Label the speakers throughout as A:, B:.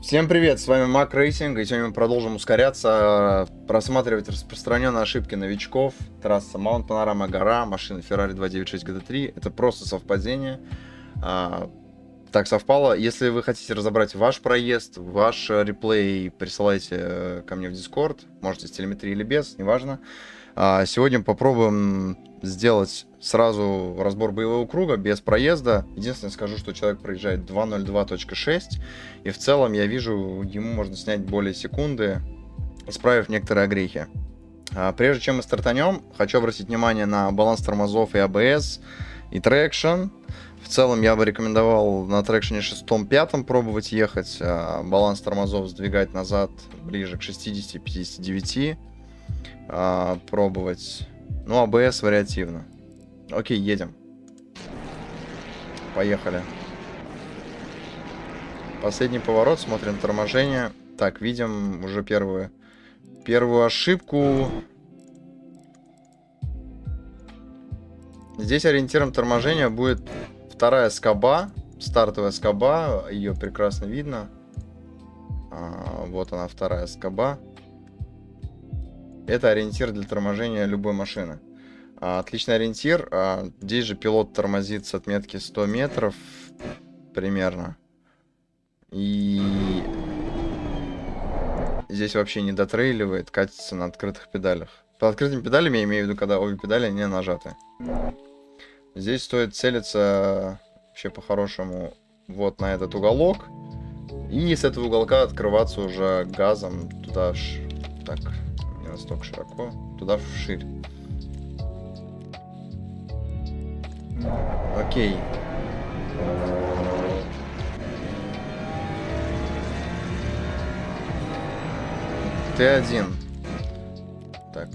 A: Всем привет, с вами Мак Рейсинг, и сегодня мы продолжим ускоряться, просматривать распространенные ошибки новичков. Трасса Маунт Панорама, гора, машина Ferrari 296 GT3. Это просто совпадение. Так совпало. Если вы хотите разобрать ваш проезд, ваш реплей, присылайте ко мне в Discord. Можете с телеметрией или без, неважно. Сегодня попробуем сделать сразу разбор боевого круга без проезда. Единственное, скажу, что человек проезжает 2.02.6, и в целом я вижу, ему можно снять более секунды, исправив некоторые огрехи. Прежде чем мы стартанем, хочу обратить внимание на баланс тормозов и ABS, и трекшн. В целом я бы рекомендовал на трекшене 6-5 пробовать ехать, баланс тормозов сдвигать назад ближе к 60-59. Пробовать. Ну, ABS вариативно. Окей, едем. Поехали. Последний поворот, смотрим торможение. Так, видим уже первую ошибку. Здесь ориентиром торможения будет вторая скоба, стартовая скоба, ее прекрасно видно. Вот она, вторая скоба. Это ориентир для торможения любой машины. Отличный ориентир. Здесь же пилот тормозит с отметки 100 метров примерно. И здесь вообще не дотрейливает, катится на открытых педалях. Под открытыми педалями я имею в виду, когда обе педали не нажаты. Здесь стоит целиться вообще по-хорошему вот на этот уголок. И с этого уголка открываться уже газом туда. Так, не настолько широко. Туда вширь. Окей. Т1. Так.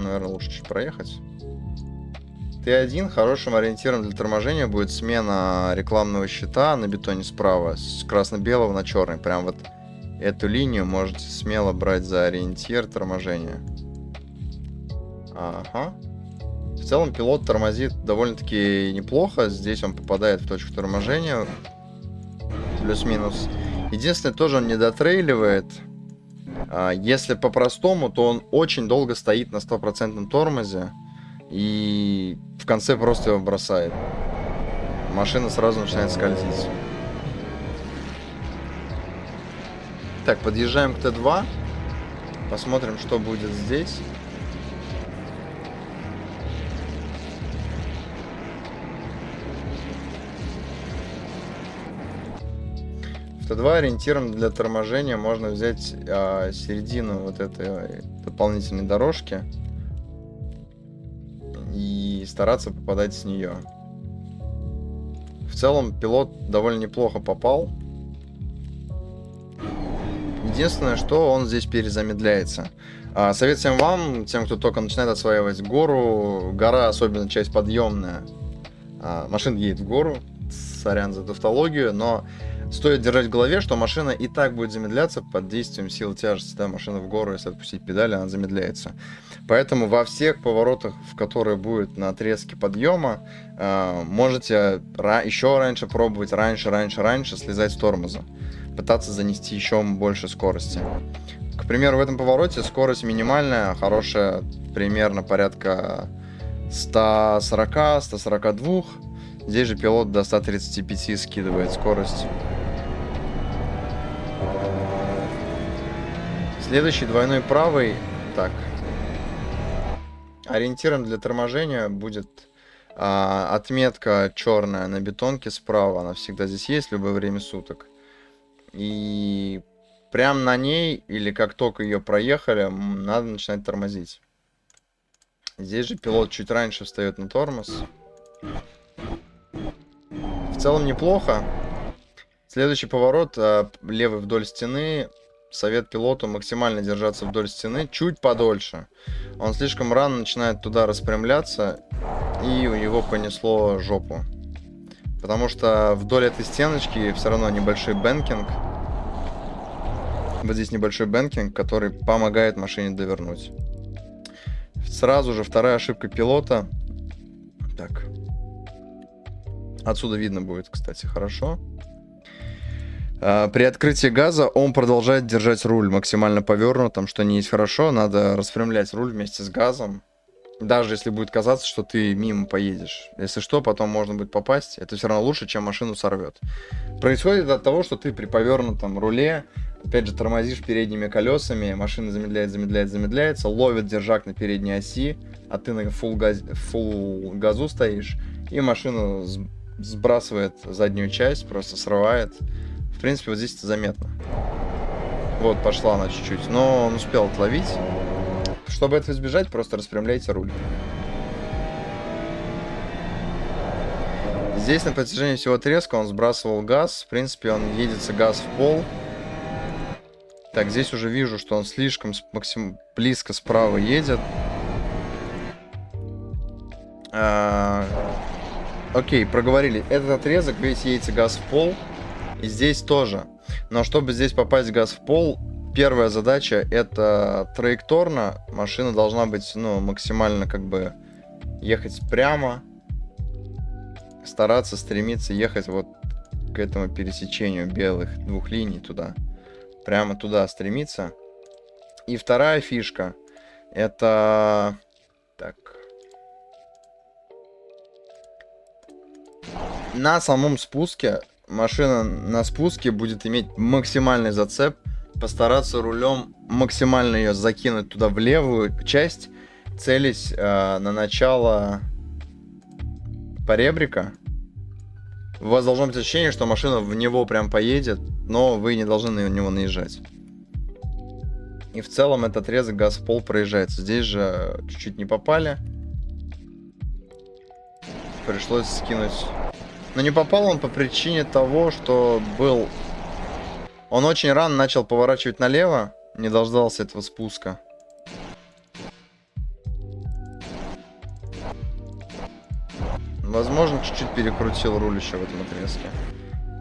A: Наверное, лучше чуть проехать. Т1 хорошим ориентиром для торможения будет смена рекламного щита на бетоне справа с красно-белого на черный. Прям вот эту линию можете смело брать за ориентир торможения. Ага. В целом пилот тормозит довольно-таки неплохо. Здесь он попадает в точку торможения. Плюс-минус. Единственное, тоже он не дотрейливает. Если по-простому, то он очень долго стоит на 100% тормозе. И в конце просто его бросает. Машина сразу начинает скользить. Так, подъезжаем к Т2. Посмотрим, что будет здесь. В Т2 ориентиром для торможения можно взять середину вот этой дополнительной дорожки и стараться попадать с нее. В целом пилот довольно неплохо попал. Единственное, что он здесь перезамедляется. Совет всем вам, тем, кто только начинает осваивать гору. Гора, особенно часть подъемная. Машина едет в гору. Сорян за тавтологию, но стоит держать в голове, что машина и так будет замедляться под действием силы тяжести. Да, машина в гору, если отпустить педали, она замедляется. Поэтому во всех поворотах, в которые будет на отрезке подъема, можете еще раньше пробовать, раньше слезать с тормоза. Пытаться занести еще больше скорости. К примеру, в этом повороте скорость минимальная, хорошая, примерно порядка 140-142. Здесь же пилот до 135 скидывает скорость. Следующий двойной правый. Так. Ориентиром для торможения будет отметка черная на бетонке справа. Она всегда здесь есть в любое время суток. И прям на ней, или как только ее проехали, надо начинать тормозить. Здесь же пилот чуть раньше встает на тормоз. В целом неплохо. Следующий поворот, левый вдоль стены. Совет пилоту максимально держаться вдоль стены чуть подольше. Он слишком рано начинает туда распрямляться, и у него понесло жопу. Потому что вдоль этой стеночки все равно небольшой бэнкинг. Вот здесь небольшой бэнкинг, который помогает машине довернуть. Сразу же вторая ошибка пилота. Так. Отсюда видно будет, кстати, хорошо. При открытии газа он продолжает держать руль максимально повернутым, что не есть хорошо. Надо распрямлять руль вместе с газом. Даже если будет казаться, что ты мимо поедешь. Если что, потом можно будет попасть. Это все равно лучше, чем машину сорвет. Происходит от того, что ты при повернутом руле, опять же, тормозишь передними колесами, машина замедляется, ловит держак на передней оси, а ты на full газу стоишь, и машину сбрасывает заднюю часть, просто срывает. В принципе, вот здесь это заметно. Вот, пошла она чуть-чуть, но он успел отловить. Чтобы этого избежать, просто распрямляйте руль. Здесь на протяжении всего отрезка он сбрасывал газ. В принципе, он едется газ в пол. Так, здесь уже вижу, что он слишком близко справа едет. Окей, проговорили. Этот отрезок весь едется газ в пол. И здесь тоже. Но чтобы здесь попасть газ в пол, первая задача это траекторно. Машина должна быть, ну, максимально как бы ехать прямо. Стараться, стремиться ехать вот к этому пересечению белых двух линий туда. Прямо туда стремиться. И вторая фишка это... Так. На самом спуске машина на спуске будет иметь максимальный зацеп. Постараться рулем максимально ее закинуть туда в левую часть, целясь на начало поребрика. У вас должно быть ощущение, что машина в него прям поедет, но вы не должны на него наезжать. И в целом этот отрезок газ в пол проезжается. Здесь же чуть-чуть не попали. Пришлось скинуть. Но не попал он по причине того, что был... Он очень рано начал поворачивать налево, не дождался этого спуска. Возможно, чуть-чуть перекрутил руль еще в этом отрезке.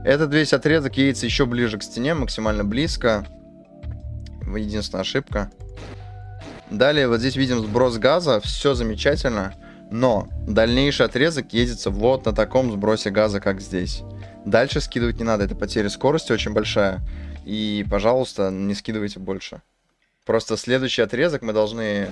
A: Этот весь отрезок едется еще ближе к стене, максимально близко. Единственная ошибка. Далее вот здесь видим сброс газа, все замечательно. Но дальнейший отрезок едется вот на таком сбросе газа, как здесь. Дальше скидывать не надо, это потеря скорости очень большая. И, пожалуйста, не скидывайте больше. Просто следующий отрезок мы должны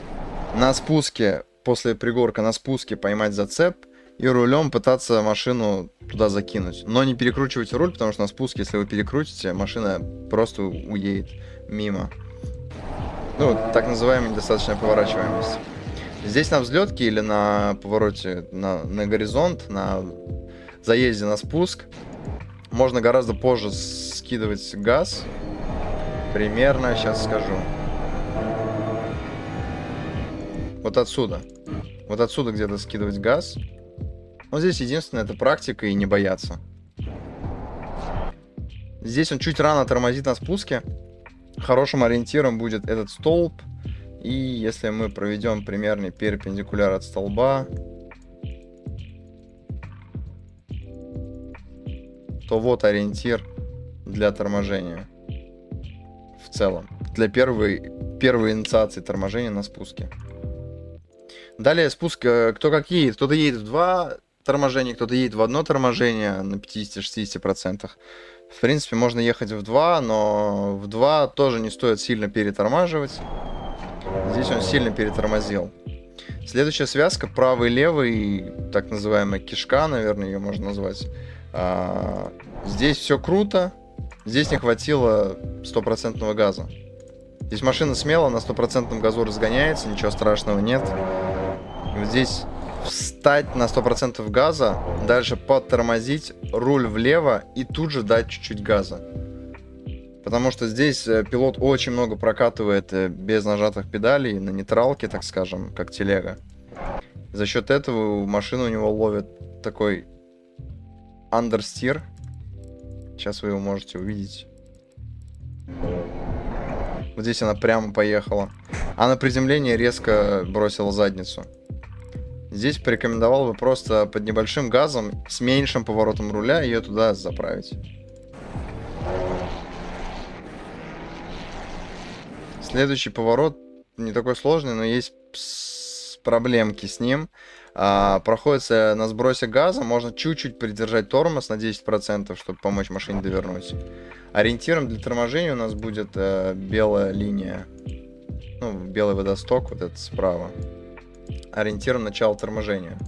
A: на спуске, после пригорка на спуске поймать зацеп и рулем пытаться машину туда закинуть. Но не перекручивайте руль, потому что на спуске, если вы перекрутите, машина просто уедет мимо. Ну, так называемая недостаточная поворачиваемость. Здесь на взлетке или на повороте на горизонт, на заезде на спуск, можно гораздо позже скидывать газ. Примерно, сейчас скажу. Вот отсюда. Вот отсюда где-то скидывать газ. Но здесь единственное, это практика и не бояться. Здесь он чуть рано тормозит на спуске. Хорошим ориентиром будет этот столб. И если мы проведем примерный перпендикуляр от столба, то вот ориентир для торможения. В целом. Для первой инициации торможения на спуске. Далее спуск, кто как едет. Кто-то едет в 2 торможения, кто-то едет в одно торможение на 50-60%. В принципе, можно ехать в 2, но в 2 тоже не стоит сильно перетормаживать. Здесь он сильно перетормозил. Следующая связка правый и левый, так называемая кишка, наверное, ее можно назвать. Здесь все круто. Здесь не хватило 100% газа. Здесь машина смело на 100% газу разгоняется, ничего страшного нет. И вот здесь встать на 100% газа, дальше подтормозить, руль влево и тут же дать чуть-чуть газа. Потому что здесь пилот очень много прокатывает без нажатых педалей, на нейтралке, так скажем, как телега. За счет этого машина у него ловит такой андерстир. Сейчас вы его можете увидеть. Вот здесь она прямо поехала. А на приземлении резко бросила задницу. Здесь порекомендовал бы просто под небольшим газом, с меньшим поворотом руля, ее туда заправить. Следующий поворот не такой сложный, но есть проблемки с ним. Проходится на сбросе газа, можно чуть-чуть придержать тормоз на 10%, чтобы помочь машине довернуть. Ориентиром для торможения у нас будет белая линия, ну, белый водосток, вот этот справа. Ориентиром начала торможения.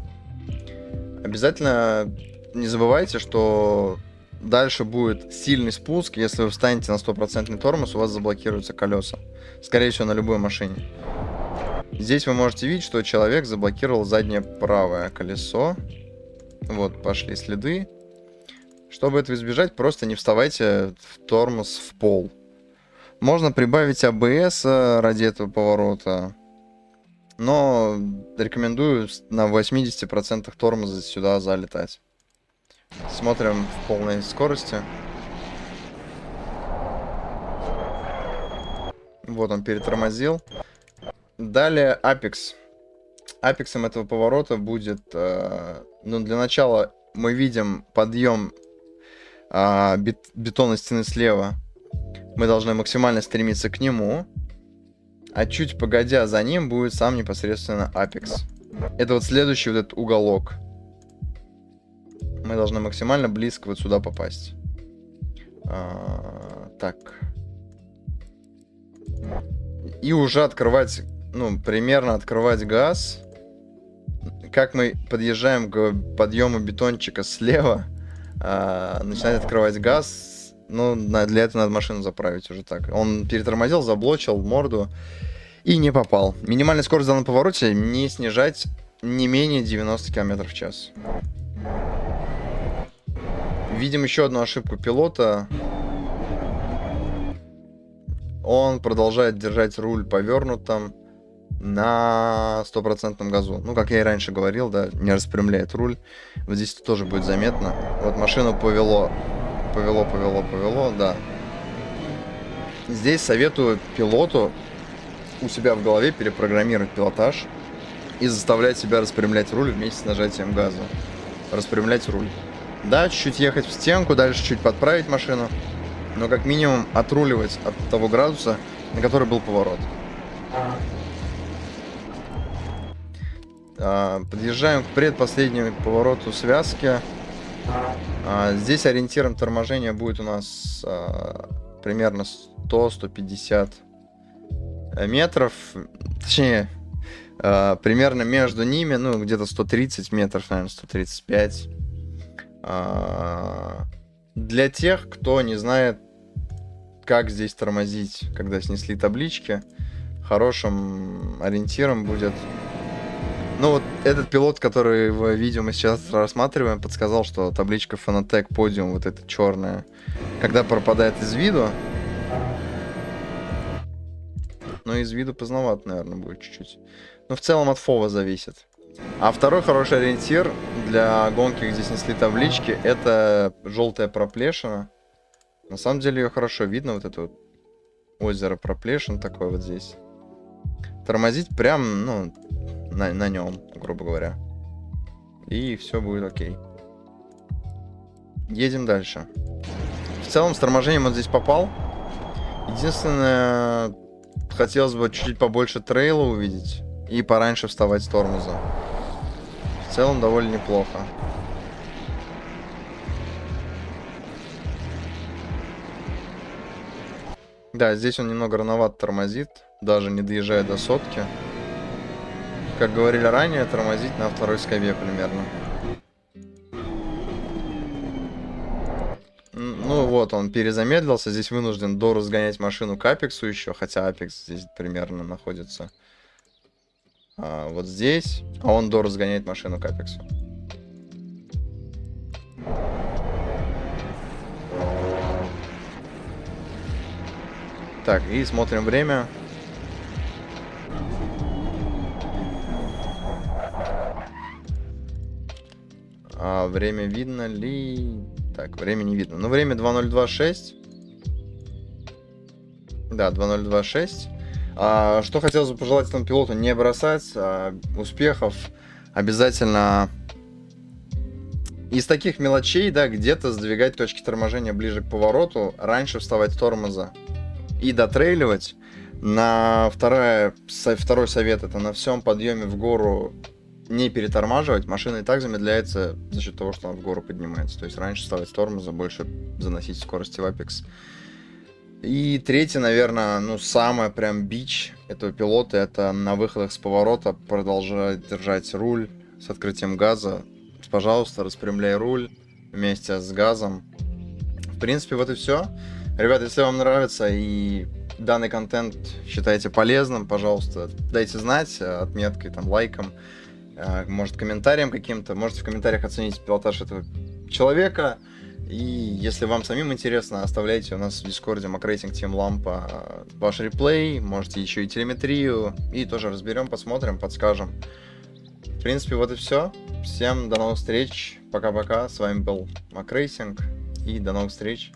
A: Обязательно не забывайте, что дальше будет сильный спуск. Если вы встанете на 100% тормоз, у вас заблокируются колеса. Скорее всего, на любой машине. Здесь вы можете видеть, что человек заблокировал заднее правое колесо. Вот, пошли следы. Чтобы этого избежать, просто не вставайте в тормоз в пол. Можно прибавить АБС ради этого поворота. Но рекомендую на 80% тормоза сюда залетать. Смотрим в полной скорости. Вот он перетормозил. Далее Apex. Апексом этого поворота будет... ну, для начала мы видим подъем бетонной стены слева. Мы должны максимально стремиться к нему. А чуть погодя за ним будет сам непосредственно Apex. Это вот следующий вот этот уголок. Мы должны максимально близко вот сюда попасть. Так. И уже открывать, ну, примерно открывать газ. Как мы подъезжаем к подъему бетончика слева, начинать открывать газ. Ну, для этого надо машину заправить уже так. Он перетормозил, заблочил морду и не попал. Минимальная скорость в данном повороте не снижать не менее 90 км в час. Видим еще одну ошибку пилота. Он продолжает держать руль повернутым на 100% газу. Ну, как я и раньше говорил, да, не распрямляет руль. Вот здесь тоже будет заметно. Вот машину повело. Повело, да. Здесь советую пилоту у себя в голове перепрограммировать пилотаж и заставлять себя распрямлять руль вместе с нажатием газа. Распрямлять руль. Да, чуть-чуть ехать в стенку, дальше чуть подправить машину, но как минимум отруливать от того градуса, на который был поворот. Подъезжаем к предпоследнему повороту связки. Здесь ориентиром торможения будет у нас примерно 100-150 метров. Точнее, примерно между ними, ну, где-то 130 метров, наверное, 135. Для тех, кто не знает, как здесь тормозить, когда снесли таблички, хорошим ориентиром будет... Ну вот этот пилот, который в видео мы сейчас рассматриваем, подсказал, что табличка Fanatec Podium, вот эта черная, когда пропадает из виду, ну из виду поздновато, наверное, будет чуть-чуть. Но в целом от фова зависит. А второй хороший ориентир для гонки, где снесли таблички, это желтая проплешина. На самом деле ее хорошо видно, вот это вот озеро проплешин такое вот здесь. Тормозить прям, ну, на нем, грубо говоря. И все будет окей. Едем дальше. В целом с торможением он здесь попал. Единственное, хотелось бы чуть-чуть побольше трейла увидеть и пораньше вставать с тормоза. В целом довольно неплохо. Да, здесь он немного рановато тормозит, даже не доезжая до сотки. Как говорили ранее, тормозить на второй скобе примерно. Ну вот, он перезамедлился, здесь вынужден доразгонять машину к Апексу еще, хотя Апекс здесь примерно находится вот здесь, а он доразгоняет машину к Апексу. Так, и смотрим время. Время видно ли? Так, время не видно. Ну, время 2026. Да, 2026. Что хотелось бы пожелать этому пилоту? Не бросать. Успехов. Обязательно из таких мелочей, да, где-то сдвигать точки торможения ближе к повороту, раньше вставать с тормоза и дотрейливать. Второй совет — это на всем подъеме в гору не перетормаживать. Машина и так замедляется за счет того, что она в гору поднимается. То есть раньше ставить тормоза, больше заносить скорости в Apex. И третье, наверное, ну, самое прям бич этого пилота, это на выходах с поворота продолжать держать руль с открытием газа. Пожалуйста, распрямляй руль вместе с газом. В принципе, вот и все. Ребята, если вам нравится и данный контент считаете полезным, пожалуйста, дайте знать отметкой, там, лайком, может, комментарием каким-то. Можете в комментариях оценить пилотаж этого человека. И если вам самим интересно, оставляйте у нас в Дискорде MacRacing Team Lampa ваш реплей, можете еще и телеметрию, и тоже разберем, посмотрим, подскажем. В принципе, вот и все. Всем до новых встреч, пока-пока, с вами был MacRacing, и до новых встреч.